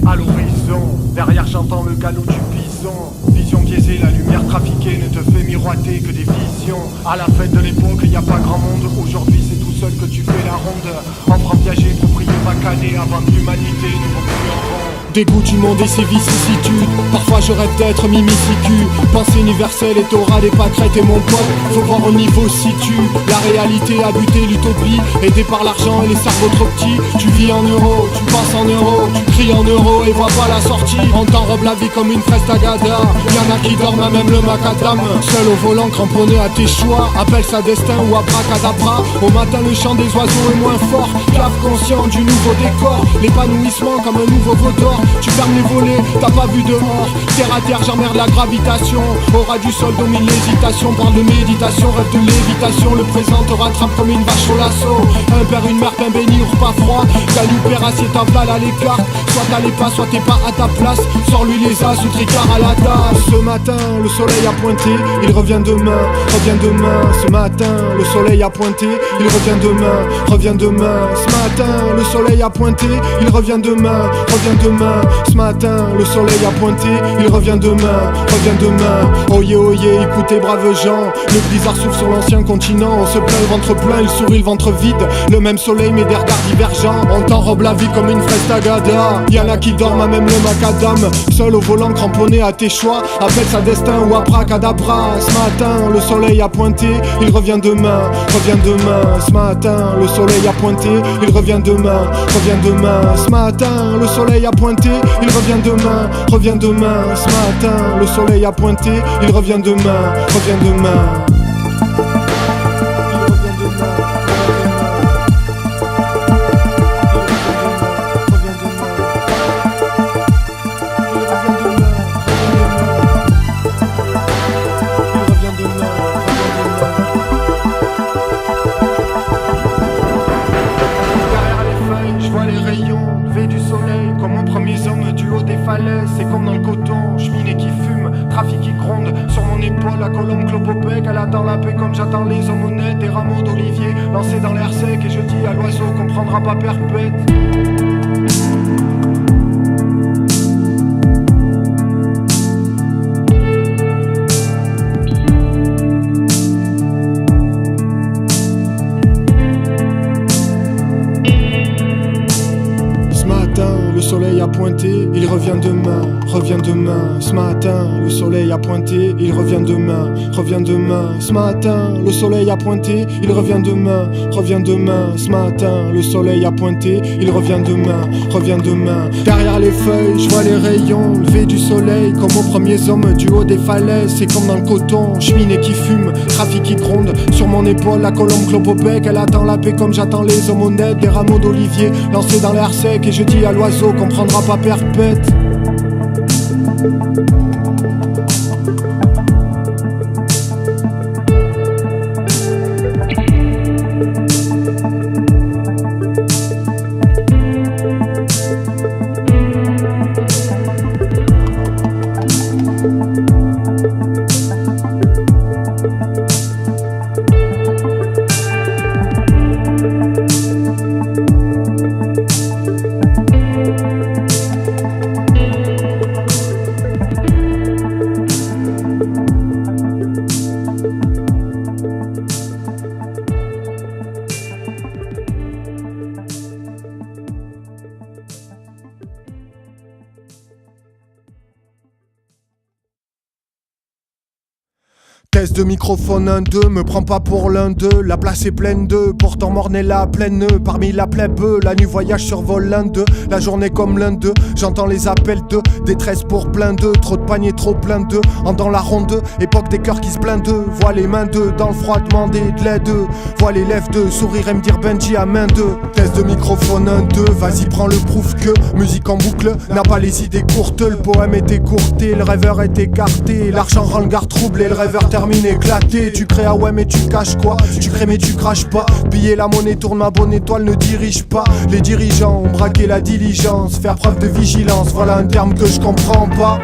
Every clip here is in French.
à l'horizon. Derrière j'entends le galop du bison. Vision biaisée, la lumière trafiquée ne te fait miroiter que des visions. À la fête de l'époque, y a pas grand monde. Aujourd'hui c'est tout seul que tu fais la ronde. Enfant viager, proprié macané avant que l'humanité ne recule en rond. Dégoût du monde et ses vicissitudes. Parfois je rêve d'être mimicicu. Pensée universelle et t'auras des pâquerettes et mon pote. Faut voir au niveau situ. La réalité a buté l'utopie. Aidé par l'argent et les cerveaux trop petits. Tu vis en euros, tu penses en euros. Tu cries en euros et vois pas la sortie. On t'enrobe la vie comme une fraise d'agada. Y'en a qui dorment à même le macadam. Seul au volant cramponné à tes choix. Appelle ça destin ou abracadabra. Au matin le chant des oiseaux est moins fort. Clave conscient du nouveau décor. L'épanouissement comme un nouveau vaudor. Tu fermes les volets, t'as pas vu dehors. Terre à terre, j'emmerde la gravitation. Au ras du sol domine l'hésitation. Parle de méditation, rêve de lévitation. Le présent te rattrape comme une vache au lasso. Un père, une mère, pain béni ou repas froid. Galu, père, assiette, ta balle à l'écart. Soit t'allais pas, soit t'es pas à ta place. Sors-lui les as ou tricard à la tasse. Ce matin, le soleil a pointé. Il revient demain, revient demain. Ce matin, le soleil a pointé. Il revient demain, revient demain. Ce matin, le soleil a pointé. Il revient demain, revient demain. Ce matin, le soleil a pointé, il revient demain, revient demain. Oyez, oyez, écoutez, braves gens. Le blizzard souffle sur l'ancien continent. On se plaint le ventre plein, il sourit le ventre vide. Le même soleil mais des regards divergents. On t'enrobe la vie comme une fraise tagada. Y'en a qui dorment à même le macadam. Seul au volant cramponné à tes choix. Appelle ça destin ou abracadabra. Ce matin, le soleil a pointé, il revient demain, revient demain. Ce matin, le soleil a pointé, il revient demain, revient demain. Ce matin, le soleil a pointé, il revient demain, revient demain. Ce matin, le soleil a pointé, il revient demain, revient demain. C'est comme dans le coton, cheminée qui fume, trafic qui gronde. Sur mon épaule, la colombe clopopec. Elle attend la paix comme j'attends les hommes honnêtes. Des rameaux d'olivier lancés dans l'air sec. Et je dis à l'oiseau qu'on prendra pas perpète. Le soleil a pointé, il revient demain, revient demain. Ce matin, le soleil a pointé, il revient demain, revient demain. Ce matin, le soleil a pointé, il revient demain, revient demain. Ce matin, le soleil a pointé, il revient demain, revient demain. Derrière les feuilles, je vois les rayons levés du soleil comme aux premiers hommes du haut des falaises. C'est comme dans le coton, cheminée qui fume, trafic qui gronde. Sur mon épaule, la colombe clopopec. Elle attend la paix comme j'attends les hommes honnêtes. Des rameaux d'olivier lancés dans l'air sec. Et je dis à l'oiseau qu'on prendra pas perpète. Test de microphone 1-2, me prends pas pour l'un d'eux. La place est pleine d'eux, pourtant morne est là, pleine nœud. Parmi la plèbe, la nuit voyage survole l'un d'eux. La journée comme l'un d'eux, j'entends les appels de détresse pour plein d'eux. Trop de paniers, trop plein d'eux. En dans la ronde, époque des cœurs qui se blindent d'eux. Vois les mains d'eux, dans le froid demander de l'aide. Vois les lèvres d'eux, sourire et me dire Benji à main d'eux. Test de microphone 1-2, vas-y prends le proof que musique en boucle n'a pas les idées courtes. Le poème est écourté, le rêveur est écarté. L'argent rend le gars troublé, le rêveur termine éclaté. Tu crées ah ouais mais tu caches quoi? Tu crées mais tu craches pas. Piller la monnaie, tourne ma bonne étoile, ne dirige pas. Les dirigeants ont braqué la diligence. Faire preuve de vigilance, voilà un terme que je comprends pas.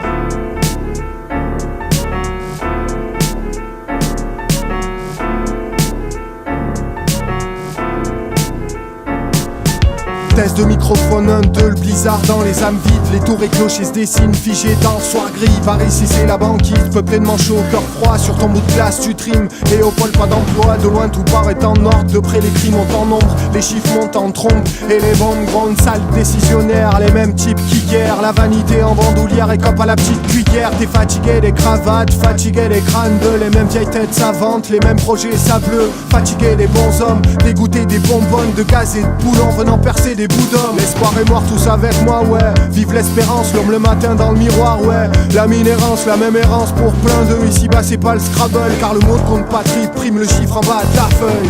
Test de microphone 1-2, le blizzard dans les âmes vides. Les tours et clochers se dessinent figés dans le soir gris. Paris si c'est la banquise, peuplé de manchots au cœur froid. Sur ton bout de glace tu trimes, Léopold pas d'emploi. De loin tout paraît en ordre, de près les cris montent en nombre. Les chiffres montent en trompe et les bombes grandes salles décisionnaires. Les mêmes types qui guerrent, la vanité en bandoulière et copent à la petite cuillère. T'es fatigué des cravates, fatigué des crânes bleus. Les mêmes vieilles têtes savantes, les mêmes projets sableux. Fatigué des bons hommes, dégoûté des bonbonnes, de gaz et de boulons venant percer des bouts d'hommes. L'espoir est mort, tous avec moi, ouais. Vive l'espérance, l'homme le matin dans le miroir, ouais. La minérance, la même errance pour plein d'eux. Ici-bas c'est pas le Scrabble, car le mot de compte patrie prime le chiffre en bas de ta feuille.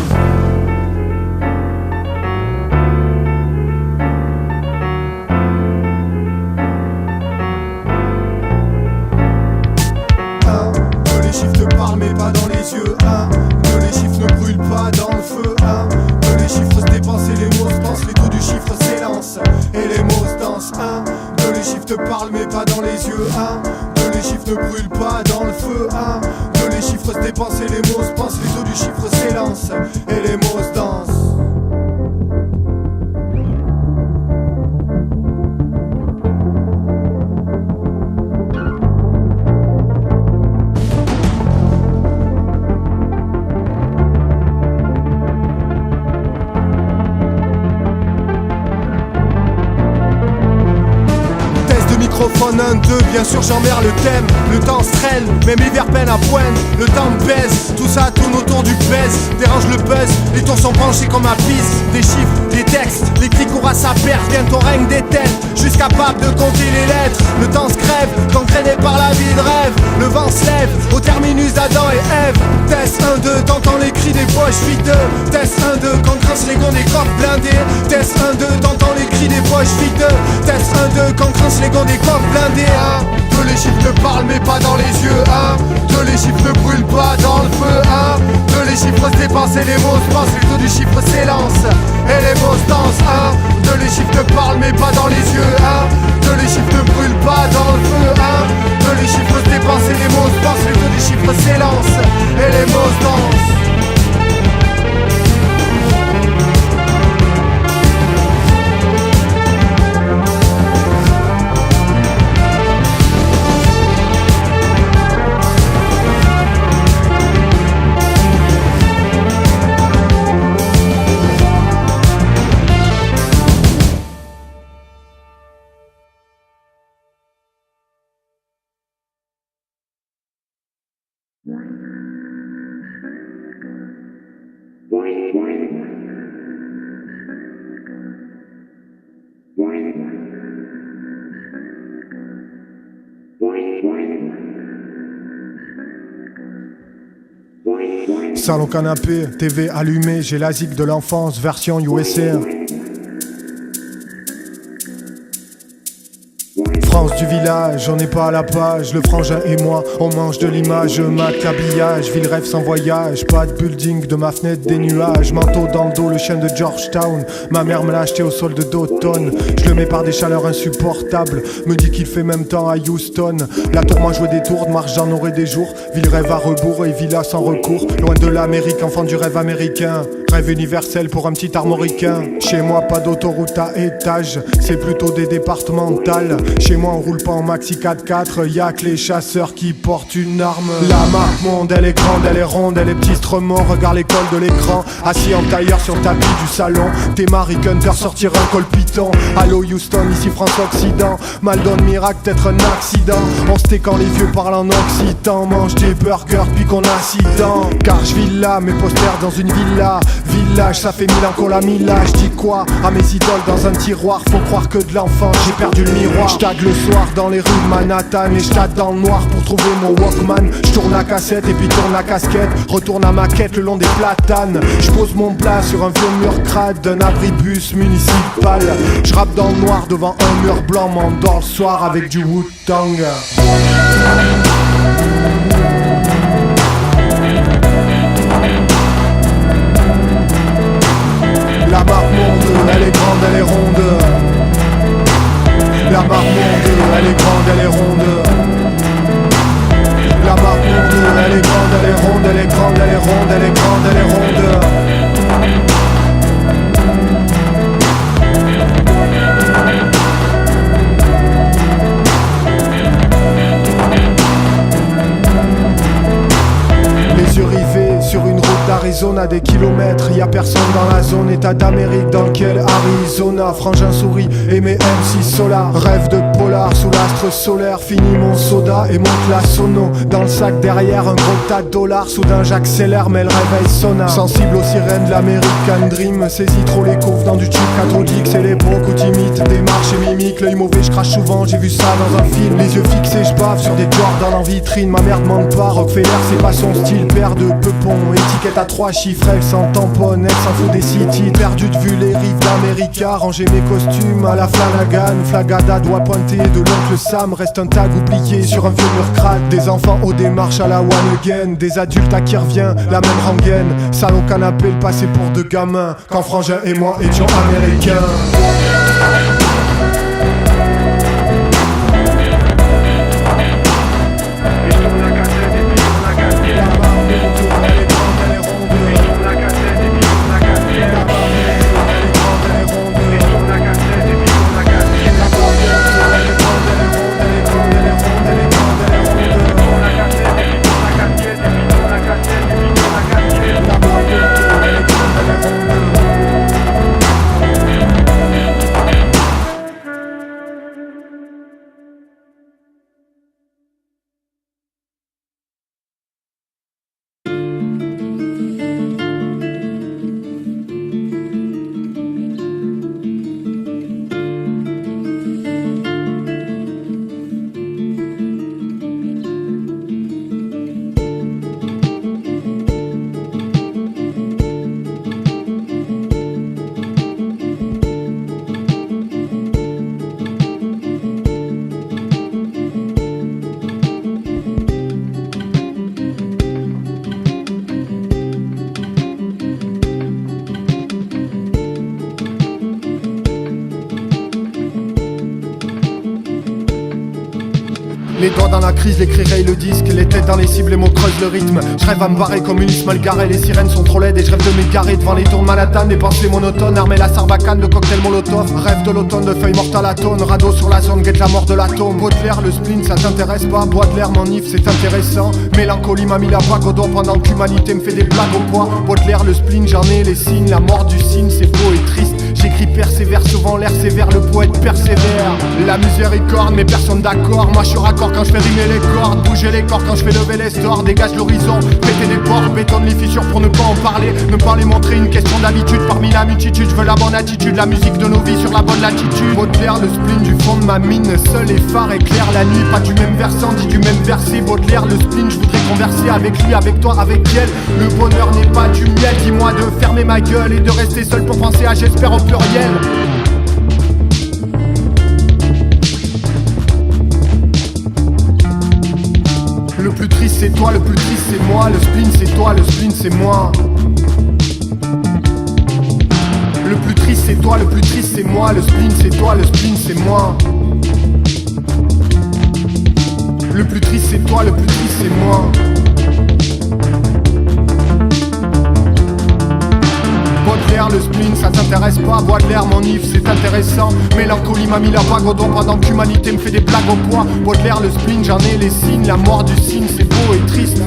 Que les chiffres te parlent mais pas dans les yeux, que les chiffres ne brûlent pas dans le feu, que les chiffres se dépensent et les mots se pensent, les taux du chiffre s'élancent et les mots se dansent, que les chiffres te parlent mais pas dans les yeux, que les chiffres ne brûlent pas dans le feu, que les chiffres se dépensent et les mots se pensent, les taux du chiffre s'élancent et les mots se dansent. Microphone 1-2, bien sûr j'emmerde le thème. Le temps se traîne, même l'hiver peine à pointe. Le temps me pèse, tout ça tourne autour du pèse. Dérange le buzz, les tours sont penchés comme à piste. Des chiffres, des textes, les cris courent à sa perte. Bientôt règne des têtes, juste capable de compter les lettres. Le temps se crève, qu'entraîné par la vie de rêve. Le vent se lève, au terminus d'Adam et Ève. Test 1-2, t'entends les cris des poches videux. Test 1-2, quand grince les gonds des coffres blindés. Test 1-2, t'entends les cris des poches videux. Test 1-2, quand grince les gonds des coffres blindés, que les chiffres te parlent mais pas dans les yeux, que les chiffres ne brûlent pas dans le feu, que les chiffres se dépensent et les mots se pensent, les taux du chiffre s'élancent et les mots se dansent, que les chiffres te parlent mais pas dans les yeux, que les chiffres ne brûlent pas dans le feu, que les chiffres se dépensent et les mots se pensent, les taux du chiffre s'élancent et les mots se dansent. Salon canapé, TV allumée, j'ai la zig de l'enfance, version USA. France du village, on n'est pas à la page. Le frangin et moi, on mange de l'image, mat l'habillage, ville rêve sans voyage. Pas de building, de ma fenêtre des nuages. Manteau dans le dos, le chien de Georgetown. Ma mère me l'a acheté au solde d'automne. Je le mets par des chaleurs insupportables. Me dit qu'il fait même temps à Houston. La tour m'a joué des tours, de marche j'en aurai des jours. Ville rêve à rebours et villa sans recours. Loin de l'Amérique, enfant du rêve américain. Rêve universel pour un petit armoricain. Chez moi pas d'autoroute à étage, c'est plutôt des départementales. Chez moi on roule pas en maxi 4x4, y'a que les chasseurs qui portent une arme. La marque monde, elle est grande, elle est ronde, elle est petitement. Regarde l'école de l'écran, assis en tailleur sur le tapis du salon. T'es Marie Hunter, sortir un colpiton. Allô Houston, ici France Occident. Mal dans le miracle, peut-être un accident. On se tait quand les vieux parlent en occitan. Mange des burgers puis qu'on a 6 ans. Car je vis là, mes posters dans une villa. Village, ça fait 1000 ans qu'on l'a mis là. J'dis quoi à mes idoles dans un tiroir? Faut croire que de l'enfant, j'ai perdu le miroir. J'tag le soir dans les rues de Manhattan et j'tâte dans le noir pour trouver mon Walkman. J'tourne la cassette et puis tourne la casquette. Retourne à ma quête le long des platanes. J'pose mon plat sur un vieux mur crade d'un abribus municipal. J'rappe dans le noir devant un mur blanc. M'endors le soir avec du Wu-Tang. La marque monde, elle est grande, elle est ronde. La marque monde, elle est grande, elle est ronde. La marque monde, elle est grande, elle est ronde, elle est grande, elle est ronde, elle est grande, elle est ronde. Arizona, des kilomètres, y a personne dans la zone. État d'Amérique dans lequel Arizona. Frangin sourit et mes MC solar. Rêve de polar sous l'astre solaire. Fini mon soda et monte la sono. Dans le sac derrière un gros tas de dollars. Soudain j'accélère mais le réveil sonna. Sensible aux sirènes de l'American Dream. Saisis trop les couves dans du tube cathodique. C'est l'époque où t'imites démarche et mimique. L'œil mauvais je crache souvent, j'ai vu ça dans un film. Les yeux fixés je bave sur des Jordan en vitrine. Ma mère demande pas, Rockefeller c'est pas son style. Paire de peupons, étiquette à 3 chiffres. Elle s'en tamponne, elle s'en fout des city. Perdu de vue les rives d'América. Ranger mes costumes à la Flanagan. Flagada doigt pointé de l'oncle Sam. Reste un tag oublié sur un vieux mur crade. Des enfants aux démarches à la one again. Des adultes à qui revient la même rengaine. Sale au canapé, le passé pour deux gamins. Quand Frangin et moi étions américains. Les doigts dans la crise, les cris rayent le disque. Les têtes dans les cibles, les mots creusent le rythme. Je rêve à me barrer comme une Ismaël Garé. Les sirènes sont trop laides et je rêve de m'égarer devant les tours de Manhattan. Des pensées monotones, armer la sarbacane de cocktail molotov. Rêve de l'automne, de feuilles mortes à la tonne. Radeau sur la zone, guette la mort de l'atome. Baudelaire, le spleen, ça t'intéresse pas. Baudelaire m'enivre, c'est intéressant. Mélancolie m'a mis la vague au doigt pendant que l'humanité me fait des blagues au poids. Baudelaire, le spleen, j'en ai les signes. La mort du cygne, c'est beau et triste. J'écris persévère, souvent l'air sévère, le poète persévère. La miséricorde, mais personne d'accord. Moi je suis raccord quand je fais rimer les cordes. Bouger les corps quand je fais lever les stores. Dégage l'horizon, péter des portes. Bétonne les fissures pour ne pas en parler. Ne pas les montrer, une question d'habitude. Parmi la multitude, je veux la bonne attitude. La musique de nos vies sur la bonne latitude. Baudelaire, le spleen du fond de ma mine. Seul et phare éclaire la nuit. Pas du même versant, dit du même verset. Baudelaire, le spleen, je voudrais converser avec lui, avec toi, avec elle. Le bonheur n'est pas du miel. Dis-moi de fermer ma gueule et de rester seul pour penser à j'espère au pluriel. Le plus triste c'est toi, le plus triste c'est moi. Le spleen c'est toi, le spleen c'est moi. Le plus triste c'est toi, le plus triste c'est moi. Le spleen c'est toi, le spleen c'est moi. Le plus triste c'est toi, le plus triste c'est moi. Baudelaire, le spleen, ça t'intéresse pas. Baudelaire, mon if, c'est intéressant. Mélancolie m'a mis la vague au doigt pendant que l'humanité me fait des blagues au poids. Baudelaire, le spleen, j'en ai les signes. La mort du cygne, c'est beau et triste.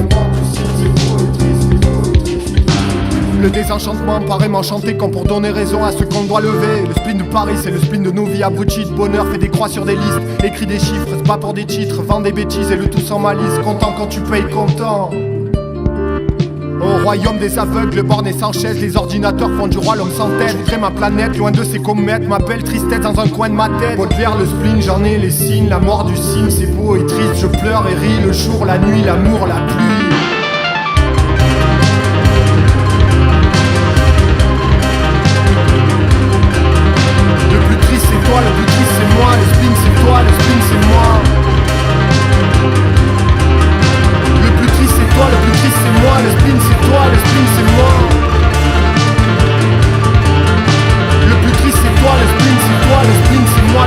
Le désenchantement paraît m'enchanter comme pour donner raison à ce qu'on doit lever. Le spleen de Paris, c'est le spleen de nos vies abruties. De bonheur, fait des croix sur des listes. Écrit des chiffres, se bat pour des titres. Vend des bêtises et le tout sans malice. Content quand tu payes, content. Au royaume des aveugles, bornes et sans chaise, les ordinateurs font du roi l'homme sans tête. Je voudrais ma planète, loin de ces comètes, ma belle tristesse dans un coin de ma tête. Baudelaire, le spleen, j'en ai les signes, la mort du cygne, c'est beau et triste. Je pleure et ris le jour, la nuit, l'amour, la pluie. Le plus triste c'est toi, le plus triste c'est moi. Le spleen c'est toi, le spleen c'est moi. Le plus triste c'est toi, le plus triste c'est moi. Le spleen c'est toi, le spleen c'est moi. Le plus triste c'est toi, le spleen c'est toi, le spleen c'est moi.